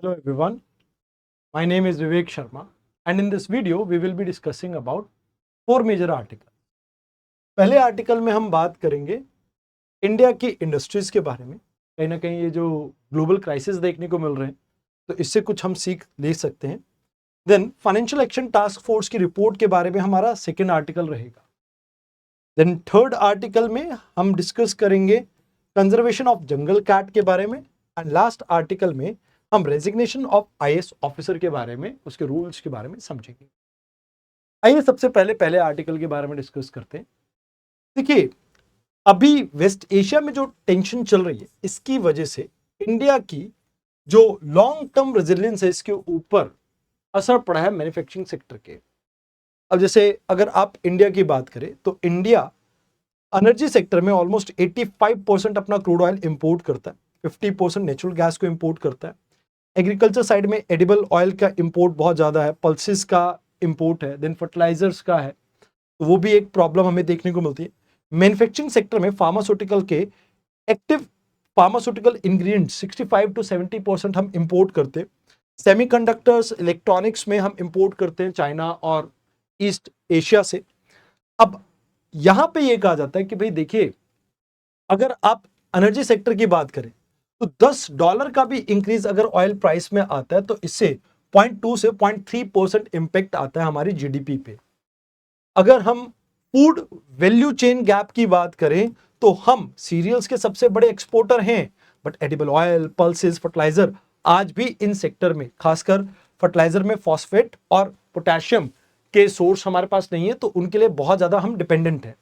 Hello everyone, my name is Vivek Sharma and in this video we will be discussing about four major articles. पहले article में हम बात करेंगे India की industries के बारे में। कहीं ना कहीं ये जो ग्लोबल क्राइसिस देखने को मिल रहे हैं तो इससे कुछ हम सीख ले सकते हैं। Then financial action task force की रिपोर्ट के बारे में हमारा सेकेंड आर्टिकल रहेगा। देन थर्ड आर्टिकल में हम डिस्कस करेंगे कंजर्वेशन ऑफ जंगल कैट के बारे में एंड लास्ट आर्टिकल में हम रेजिग्नेशन ऑफ आईएएस ऑफिसर के बारे में, उसके रूल्स के बारे में समझेंगे। आइए सबसे पहले आर्टिकल के बारे में डिस्कस करते हैं। देखिए, अभी वेस्ट एशिया में जो टेंशन चल रही है इसकी वजह से इंडिया की जो लॉन्ग टर्म रेजिलियंस है इसके ऊपर असर पड़ा है मैन्युफैक्चरिंग सेक्टर के। अब जैसे अगर आप इंडिया की बात करें तो इंडिया एनर्जी सेक्टर में ऑलमोस्ट 85% अपना क्रूड ऑयल इंपोर्ट करता है, 50% नेचुरल गैस को इंपोर्ट करता है। एग्रीकल्चर साइड में एडिबल ऑयल का इंपोर्ट बहुत ज़्यादा है, पल्सेस का इंपोर्ट है, देन फर्टिलाइजर्स का है, तो वो भी एक प्रॉब्लम हमें देखने को मिलती है। मैन्युफैक्चरिंग सेक्टर में फार्मास्यूटिकल के एक्टिव फार्मास्यूटिकल इंग्रेडिएंट्स 65 to 70% हम इंपोर्ट करते हैं। सेमीकंडक्टर्स, इलेक्ट्रॉनिक्स में हम इंपोर्ट करते हैं चाइना और ईस्ट एशिया से। अब यहां पे ये कहा जाता है कि भाई देखिए, अगर आप एनर्जी सेक्टर की बात करें तो $10 का भी इंक्रीज अगर ऑयल प्राइस में आता है तो इससे 0.2 से 0.3% इंपैक्ट आता है हमारी जीडीपी पे। अगर हम फूड वैल्यू चेन गैप की बात करें तो हम सीरियल्स के सबसे बड़े एक्सपोर्टर हैं, but edible oil, pulses, fertiliser आज भी इन सेक्टर में, खासकर फर्टिलाइजर में फॉस्फेट और पोटेशियम के सोर्स हमारे पास नहीं है, तो उनके लिए बहुत ज्यादा हम डिपेंडेंट हैं।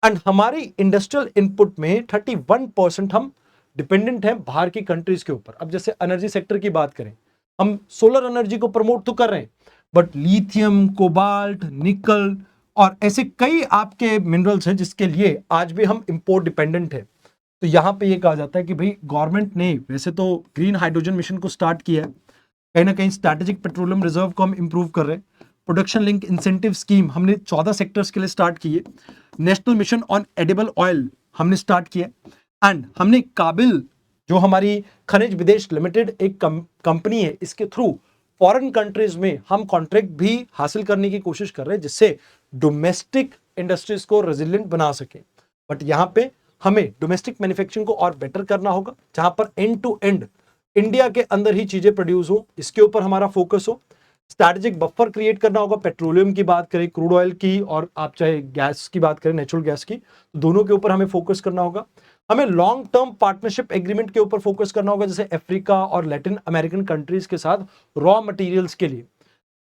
एंड हमारी इंडस्ट्रियल इनपुट में 31% हम डिपेंडेंट हैं बाहर की कंट्रीज के ऊपर। अब जैसे एनर्जी सेक्टर की बात करें, हम सोलर एनर्जी को प्रमोट तो कर रहे हैं, बट लिथियम, कोबाल्ट, निकल और ऐसे कई आपके मिनरल्स हैं जिसके लिए आज भी हम इंपोर्ट डिपेंडेंट है। तो यहां पे ये कहा जाता है कि भाई गवर्नमेंट ने वैसे तो ग्रीन हाइड्रोजन मिशन को स्टार्ट किया है, कहीं ना कहीं स्ट्रैटेजिक पेट्रोलियम रिजर्व को हम इंप्रूव कर रहे हैं, प्रोडक्शन लिंक इंसेंटिव स्कीम हमने 14 सेक्टर्स के लिए स्टार्ट की है, national mission on edible oil हमने स्टार्ट किया, एंड हमने काबिल जो हमारी खनिज विदेश लिमिटेड एक कंपनी है, इसके थ्रू फॉरेन कंट्रीज में हम कॉन्ट्रैक्ट भी हासिल करने की कोशिश कर रहे हैं जिससे डोमेस्टिक इंडस्ट्रीज को रेजिलिएंट बना सके। बट यहाँ पे हमें डोमेस्टिक मैन्युफैक्चरिंग को और बेटर करना होगा, जहां पर एंड टू एंड इंडिया के अंदर ही चीजें प्रोड्यूस हो, इसके ऊपर हमारा फोकस हो। स्ट्रैटेजिक बफर क्रिएट करना होगा, पेट्रोलियम की बात करें, क्रूड ऑयल की, और आप चाहे गैस की बात करें, नेचुरल गैस की, तो दोनों के ऊपर हमें फोकस करना होगा। हमें लॉन्ग टर्म पार्टनरशिप एग्रीमेंट के ऊपर फोकस करना होगा, जैसे अफ्रीका और लैटिन अमेरिकन कंट्रीज के साथ रॉ मटेरियल्स के लिए।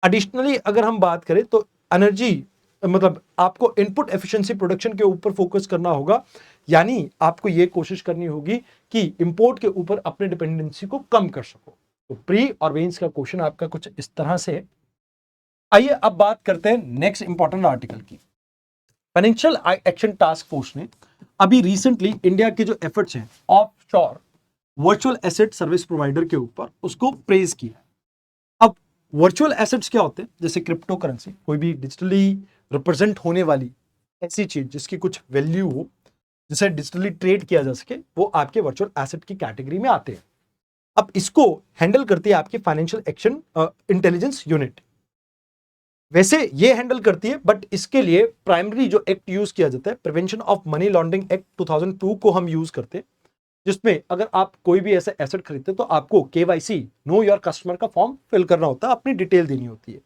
एडिशनली अगर हम बात करें तो एनर्जी मतलब आपको इनपुट एफिशिएंसी प्रोडक्शन के ऊपर फोकस करना होगा, यानी आपको ये कोशिश करनी होगी कि इंपोर्ट के ऊपर अपने डिपेंडेंसी को कम कर सको। तो प्री और मेंस का क्वेश्चन आपका कुछ इस तरह से है। आइए अब बात करते हैं नेक्स्ट इंपॉर्टेंट आर्टिकल की। फाइनेंशियल एक्शन टास्क फोर्स ने अभी रिसेंटली इंडिया के जो एफर्ट्स हैं offshore virtual asset service provider के ऊपर, उसको प्रेज किया। अब वर्चुअल एसेट्स क्या होते हैं? जैसे क्रिप्टो करेंसी, कोई भी डिजिटली रिप्रेजेंट होने वाली ऐसी चीज जिसकी कुछ वैल्यू हो, जिसे डिजिटली ट्रेड किया जा सके, वो आपके वर्चुअल एसेट की कैटेगरी में आते हैं। अब इसको हैंडल करती है आपकी फाइनेंशियल एक्शन इंटेलिजेंस यूनिट। वैसे ये हैंडल करती है, बट इसके लिए प्राइमरी जो एक्ट यूज किया जाता है, prevention of money laundering act 2002 को हम यूज करते हैं, जिसमें अगर आप कोई भी ऐसा एसेट खरीदते तो आपको केवाईसी, नो योर कस्टमर का फॉर्म फिल करना होता है, अपनी डिटेल देनी होती है।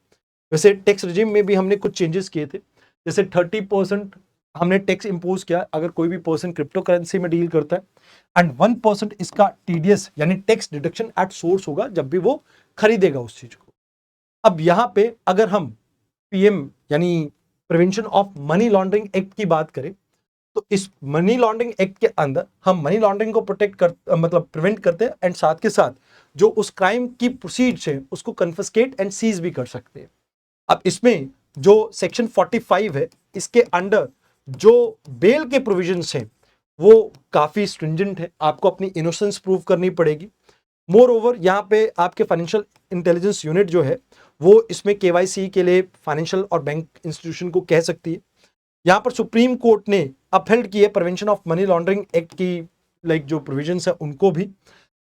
वैसे टैक्स रिजीम में भी हमने कुछ चेंजेस किए थे, जैसे 30% हमने टैक्स इंपोज किया अगर कोई भी पर्सन क्रिप्टो करेंसी में डील करता है, एंड 1% इसका टीडीएस यानी टैक्स डिडक्शन एट सोर्स होगा जब भी वो खरीदेगा उस चीज को। अब यहां पे अगर हम पीएम यानी prevention of money laundering act की बात करें तो इस मनी लॉन्ड्रिंग एक्ट के अंदर हम मनी लॉन्ड्रिंग को प्रोटेक्ट कर मतलब प्रिवेंट करते हैं, एंड साथ के साथ जो उस क्राइम की प्रोसीड्स है उसको कन्फिस्केट एंड सीज भी कर सकते हैं। अब इसमें जो सेक्शन 45 है, इसके अंडर जो बेल के प्रोविजंस हैं वो काफी स्ट्रिंजेंट है, आपको अपनी इनोसेंस प्रूव करनी पड़ेगी। मोर ओवर यहाँ पे आपके फाइनेंशियल इंटेलिजेंस यूनिट जो है वो इसमें केवाईसी के लिए फाइनेंशियल और बैंक इंस्टीट्यूशन को कह सकती है। यहाँ पर सुप्रीम कोर्ट ने अपहेल्ड की है prevention of money laundering act की जो प्रोविजंस है उनको भी।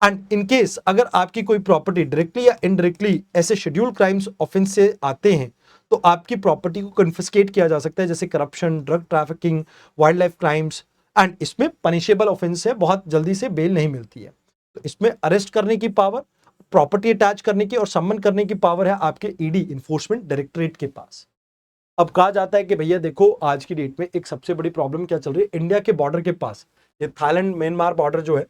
एंड इन केस अगर आपकी कोई प्रॉपर्टी डायरेक्टली या इनडायरेक्टली ऐसे शेड्यूल क्राइम्स ऑफेंस से आते हैं तो आपकी प्रॉपर्टी को कन्फिस्केट किया जा सकता है, जैसे corruption, drug trafficking, wild life crimes. And इसमें पनिशेबल ऑफेंस है, बहुत जल्दी से बेल नहीं मिलती है। तो इसमें अरेस्ट करने की पावर, प्रॉपर्टी अटैच करने की और सम्मन करने की पावर है आपके ईडी इन्फोर्समेंट डायरेक्टरेट के पास। अब कहा जाता है कि भैया देखो आज की डेट में एक सबसे बड़ी प्रॉब्लम क्या चल रही है, इंडिया के बॉर्डर के पास ये थाईलैंड म्यांमार बॉर्डर जो है,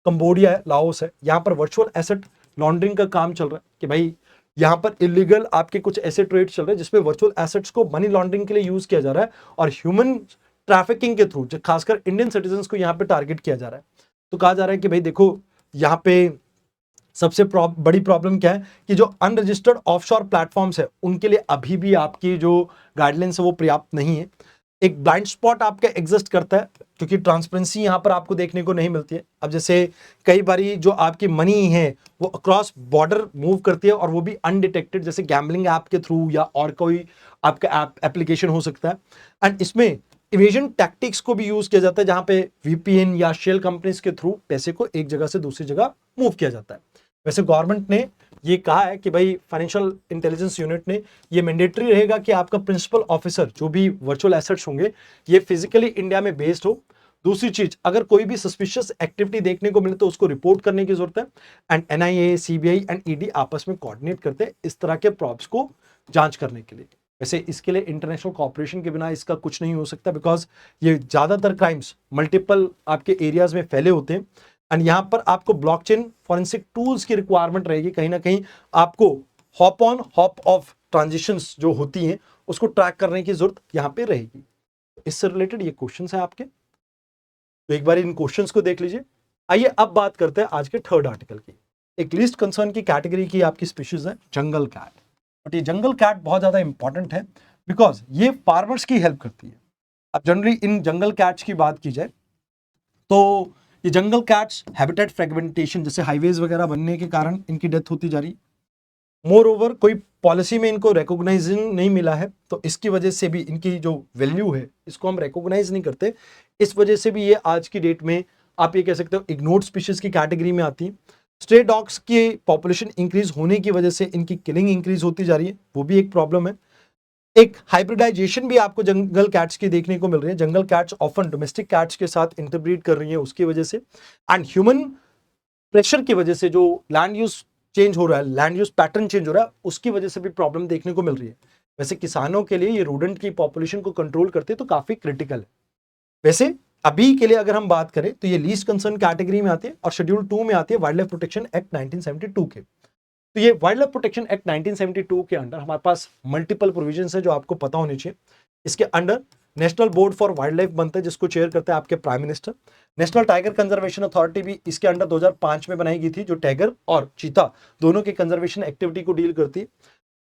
कंबोडिया है, लाओस है, यहाँ पर वर्चुअल एसेट लॉन्ड्रिंग का काम चल रहा है कि भाई यहाँ पर इलीगल आपके कुछ ऐसे ट्रेड चल रहे हैं जिसमें वर्चुअल एसेट्स को मनी लॉन्ड्रिंग के लिए यूज किया जा रहा है और ह्यूमन ट्रैफिकिंग के थ्रू खासकर इंडियन सिटीजन को यहाँ पे टारगेट किया जा रहा है। तो कहा जा रहा है कि भाई देखो यहाँ पे सबसे बड़ी प्रॉब्लम क्या है कि जो अनरजिस्टर्ड ऑफशोर प्लेटफॉर्म्स है उनके लिए अभी भी आपकी जो गाइडलाइंस है वो पर्याप्त नहीं है। एक ब्लाइंड स्पॉट आपका एग्जिस्ट करता है क्योंकि ट्रांसपेरेंसी यहां पर आपको देखने को नहीं मिलती है। अब जैसे कई बारी जो आपकी मनी है वो अक्रॉस बॉर्डर मूव करती है और वो भी अनडिटेक्टेड, जैसे गैम्बलिंग ऐप के थ्रू या और कोई आपका ऐप एप्लीकेशन हो सकता है। एंड इसमें इवेजन टैक्टिक्स को भी यूज किया जाता है जहां पे वीपीएन या शेल कंपनीज के थ्रू पैसे को एक जगह से दूसरी जगह मूव किया जाता है। वैसे गवर्नमेंट ने ये कहा है कि भाई फाइनेंशियल इंटेलिजेंस यूनिट ने ये मैंडेटरी रहेगा कि आपका प्रिंसिपल ऑफिसर जो भी वर्चुअल एसेट्स होंगे ये फिजिकली इंडिया में बेस्ड हो। दूसरी चीज, अगर कोई भी सस्पिशियस एक्टिविटी देखने को मिले तो उसको रिपोर्ट करने की जरूरत है। And NIA, CBI and ED आपस में कोऑर्डिनेट करते हैं इस तरह के प्रॉब्स को जांच करने के लिए। वैसे इसके लिए इंटरनेशनल कॉपरेशन के बिना इसका कुछ नहीं हो सकता, बिकॉज ये ज्यादातर क्राइम्स मल्टीपल आपके एरियाज में फैले होते हैं। एंड यहां पर आपको ब्लॉकचेन फॉरेंसिक टूल्स की रिक्वायरमेंट रहेगी। कहीं ना कहीं आपको hop on hop off transitions जो होती हैं उसको ट्रैक करने की जरूरत यहां पे रहेगी। इससे रिलेटेड ये क्वेश्चंस हैं आपके, तो एक बार इन क्वेश्चंस को देख लीजिए। आइए अब बात करते हैं आज के थर्ड आर्टिकल की। एक लीस्ट कंसर्न की कैटेगरी की आपकी स्पीशीज है जंगल कैट। बट ये जंगल कैट बहुत ज्यादा इंपॉर्टेंट है बिकॉज ये फार्मर्स की हेल्प करती है। अब जनरली इन जंगल कैट्स की बात की जाए तो ये जंगल कैट्स हैबिटेट फ्रेगमेंटेशन, जैसे हाईवेज वगैरह बनने के कारण इनकी डेथ होती जा रही। मोर ओवर कोई पॉलिसी में इनको रिकॉग्नाइजेशन नहीं मिला है तो इसकी वजह से भी इनकी जो वैल्यू है इसको हम रिकॉग्नाइज नहीं करते। इस वजह से भी ये आज की डेट में आप ये कह सकते हो इग्नोर्ड स्पीशीज की कैटेगरी में आती है। स्ट्रे डॉग्स की पॉपुलेशन इंक्रीज होने की वजह से इनकी किलिंग इंक्रीज होती जा रही है, वो भी एक प्रॉब्लम है। एक हाइब्रिडाइजेशन भी आपको जंगल कैट्स की देखने को मिल रही है। जंगल कैट्स ऑफन डोमेस्टिक कैट्स के साथ इंटरब्रीड कर रही है उसकी वजह से। एंड ह्यूमन प्रेशर की वजह से जो लैंड यूज चेंज हो रहा है, लैंड यूज पैटर्न चेंज हो रहा है, उसकी वजह से भी प्रॉब्लम देखने को मिल रही है। वैसे किसानों के लिए ये रोडेंट की पॉपुलेशन को कंट्रोल करते तो काफी क्रिटिकल है। वैसे अभी के लिए अगर हम बात करें तो ये लीस्ट कंसर्न कैटेगरी में आती है और शेड्यूल 2 में आती है वाइल्ड लाइफ प्रोटेक्शन एक्ट 1972 के। तो ये वाइल्ड लाइफ प्रोटेक्शन एक्ट 1972 के अंडर हमारे पास मल्टीपल प्रोविजंस है जो आपको पता होनी चाहिए। इसके under national board for wild life बनता है जिसको चेयर करते हैं आपके prime minister. National tiger conservation authority भी इसके अंडर 2005 में बनाई गई थी जो टाइगर और चीता दोनों के कंजर्वेशन एक्टिविटी को डील करती है।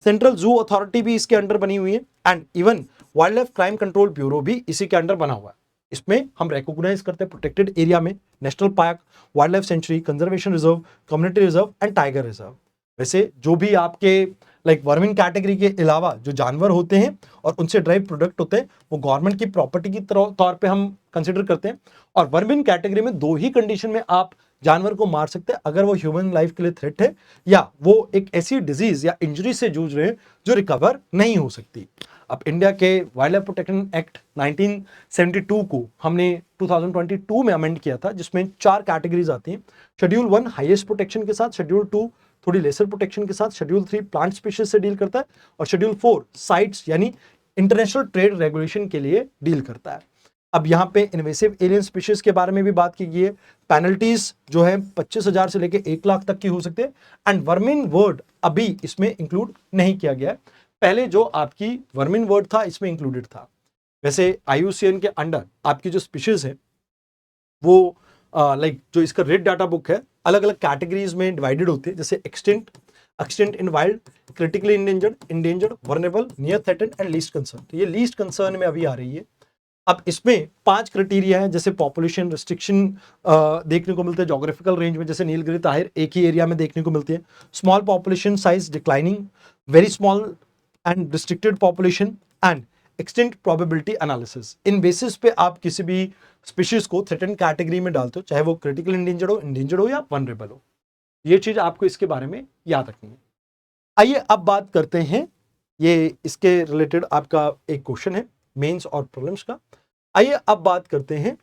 सेंट्रल जू अथॉरिटी भी इसके अंडर बनी हुई है and even wild life crime control bureau भी इसी के अंडर बना हुआ है। इसमें हम रिकॉग्नाइज करते हैं प्रोटेक्टेड एरिया में national park, wild life sanctuary, conservation reserve, community reserve and tiger reserve. वैसे जो भी आपके लाइक वर्मिन कैटेगरी के अलावा जो जानवर होते हैं और उनसे ड्राइव प्रोडक्ट होते हैं वो गवर्नमेंट की प्रॉपर्टी की तौर पे हम कंसिडर करते हैं। और वर्मिन कैटेगरी में दो ही कंडीशन में आप जानवर को मार सकते हैं, अगर वो ह्यूमन लाइफ के लिए थ्रेट है या वो एक ऐसी डिजीज या इंजरी से जूझ रहे हैं जो रिकवर नहीं हो सकती। अब इंडिया के वाइल्ड लाइफ प्रोटेक्शन एक्ट 1972 को हमने 2022 में अमेंड किया था जिसमें 4 कैटेगरीज आती हैं। शेड्यूल 1 हाईएस्ट प्रोटेक्शन के साथ, शेड्यूल 2 थोड़ी लेसर प्रोटेक्शन के साथ, शेड्यूल 3 प्लांट स्पीशीज से डील करता है और शेड्यूल 4 साइट्स यानी इंटरनेशनल ट्रेड रेगुलेशन के लिए डील करता है। अब यहाँ पे इन्वेसिव एलियन स्पीशीज के बारे में भी बात की गई है। पेनल्टीज जो है 25,000 से लेकर 1 लाख तक की हो सकते हैं एंड वर्मिन वर्ड अभी इसमें इंक्लूड नहीं किया गया है। पहले जो आपकी वर्मिन वर्ड था इसमें इंक्लूडेड था। वैसे IUCN के अंडर आपकी जो स्पीशीज है वो लाइक जो इसका रेड डाटा बुक है अलग अलग कैटेगरीज में डिवाइडेड होती है, जैसे extinct, extinct in wild, critically endangered, endangered, vulnerable, near threatened and least concern. तो ये लीस्ट कंसर्न में अभी आ रही है। अब इसमें 5 क्राइटेरिया है, जैसे पॉपुलेशन रिस्ट्रिक्शन देखने को मिलता है ज्योग्राफिकल रेंज में, जैसे नीलगिरी ताहिर एक ही एरिया में देखने को मिलती है। Small population size declining, very small and restricted population and extinct probability analysis. In basis पे आप किसी भी स्पीशीज को थ्रेटन कैटेगरी में डालते हो, चाहे वो क्रिटिकल इंडेंजर्ड हो या वनरेबल हो। ये चीज आपको इसके बारे में याद रखनी है। आइए अब बात करते हैं, ये इसके रिलेटेड आपका एक क्वेश्चन है मेंस और प्रीलिम्स का। आइए अब बात करते हैं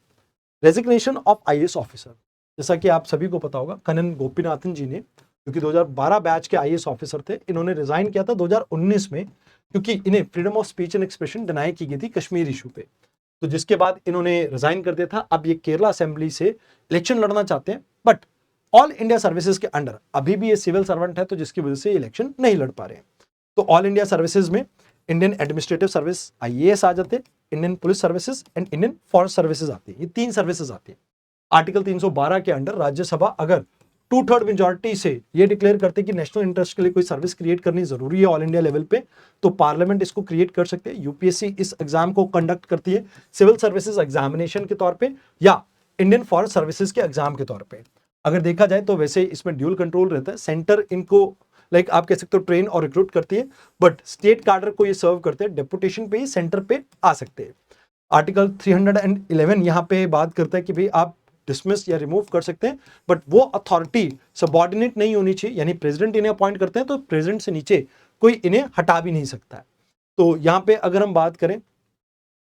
रेजिग्नेशन ऑफ आईएएस ऑफिसर। जैसा कि आप सभी को पता होगा, कनन गोपीनाथन जी ने, क्योंकि 2012 बैच के आईएएस ऑफिसर थे, इन्होंने रिजाइन किया था 2019 में, क्योंकि इन्हें freedom of speech and expression deny की गई थी कश्मीर इशू पे। तो जिसके बाद इन्होंने रिजाइन कर दिया था। अब ये केरला असेंबली से इलेक्शन लड़ना चाहते हैं, बट ऑल इंडिया सर्विसेज के अंडर अभी भी ये सिविल सर्वेंट है, तो जिसकी वजह से इलेक्शन नहीं लड़ पा रहे हैं। तो ऑल इंडिया सर्विसेज में इंडियन एडमिनिस्ट्रेटिव सर्विस आईएएस आ जाते हैं, Indian police services and Indian forest services आती है। ये 3 सर्विसेज आती है। आर्टिकल 312 के अंडर राज्यसभा अगर 2/3 मेजॉरिटी से ये डिक्लेयर करते हैं कि नेशनल इंटरेस्ट के लिए कोई सर्विस क्रिएट करनी जरूरी है ऑल इंडिया लेवल पे, तो पार्लियामेंट इसको क्रिएट कर सकते हैं। यूपीएससी इस एग्जाम को कंडक्ट करती है सिविल सर्विसेज एग्जामिनेशन के तौर पे या इंडियन फॉरेस्ट सर्विसेज के एग्जाम के तौर पे। अगर देखा जाए तो वैसे इसमें ड्यूल कंट्रोल रहता है। सेंटर इनको लाइक आप कह सकते हो ट्रेन और रिक्रूट करती है, बट स्टेट कार्डर को ये सर्व करते हैं, डेपुटेशन पे ही सेंटर पे आ सकते हैं। आर्टिकल 311 यहाँ पे बात करता है कि भाई आप डिसमिस या रिमूव कर सकते हैं, बट वो अथॉरिटी सबऑर्डिनेट नहीं होनी चाहिए, यानी प्रेसिडेंट इन्हें अपॉइंट करते हैं तो प्रेसिडेंट से नीचे कोई इन्हें हटा भी नहीं सकता है। तो यहाँ पे अगर हम बात करें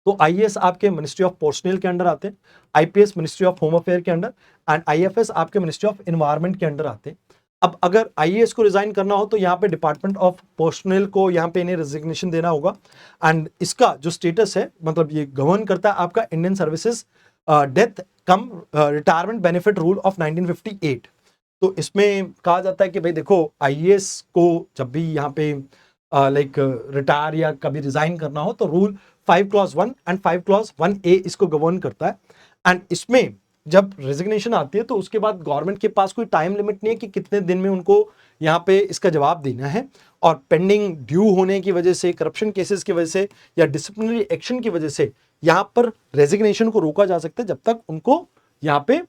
तो आईएएस आपके मिनिस्ट्री ऑफ पर्सनल के अंडर आते हैं, IPS ministry of home affair के अंडर एंड आईएफएस आपके मिनिस्ट्री ऑफ एनवायरनमेंट के अंडर आते हैं। अब अगर आईएएस को रिजाइन करना हो तो यहाँ पे डिपार्टमेंट ऑफ पर्सनल को यहाँ पे इन्हें रेजिग्नेशन देना होगा। एंड इसका जो स्टेटस है, मतलब ये गवर्न करता है आपका Indian services death come retirement benefit rule of 1958। तो इसमें कहा जाता है कि भाई देखो, आईएएस को जब भी यहाँ पे लाइक रिटायर या कभी रिजाइन करना हो तो rule 5 clause 1 and 5 clause 1A इसको गवर्न करता है। एंड इसमें जब रेजिग्नेशन आती है तो उसके बाद गवर्नमेंट के पास कोई टाइम लिमिट नहीं है कि कितने दिन में उनको यहाँ पे इसका जवाब देना है। और पेंडिंग ड्यू होने की वजह से, करप्शन केसेस की वजह से या डिसिप्लिनरी एक्शन की वजह से यहाँ पर रेजिग्नेशन को रोका जा सकता है, जब तक उनको यहाँ पे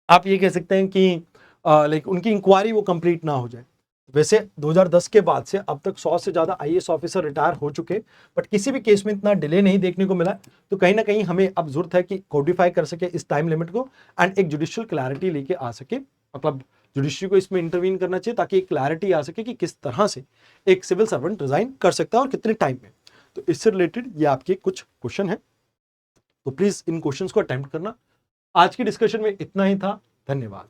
आप ये कह सकते हैं कि लाइक उनकी इंक्वायरी वो कंप्लीट ना हो जाए। वैसे 2010 के बाद से अब तक 100 से ज्यादा आईएएस ऑफिसर रिटायर हो चुके, बट किसी भी केस में इतना डिले नहीं देखने को मिला। तो कहीं ना कहीं हमें अब जरूरत है कि कोडिफाई कर सके इस टाइम लिमिट को एंड एक जुडिशियल क्लैरिटी लेके आ सके, मतलब जुडिशरी को इसमें इंटरवीन करना चाहिए ताकि एक क्लैरिटी आ सके कि किस तरह से एक सिविल सर्वेंट रिजाइन कर सकता है और कितने टाइम में। तो इससे रिलेटेड ये आपके कुछ क्वेश्चन है, तो प्लीज इन क्वेश्चंस को अटेम्प्ट करना। आज की डिस्कशन में इतना ही था। धन्यवाद।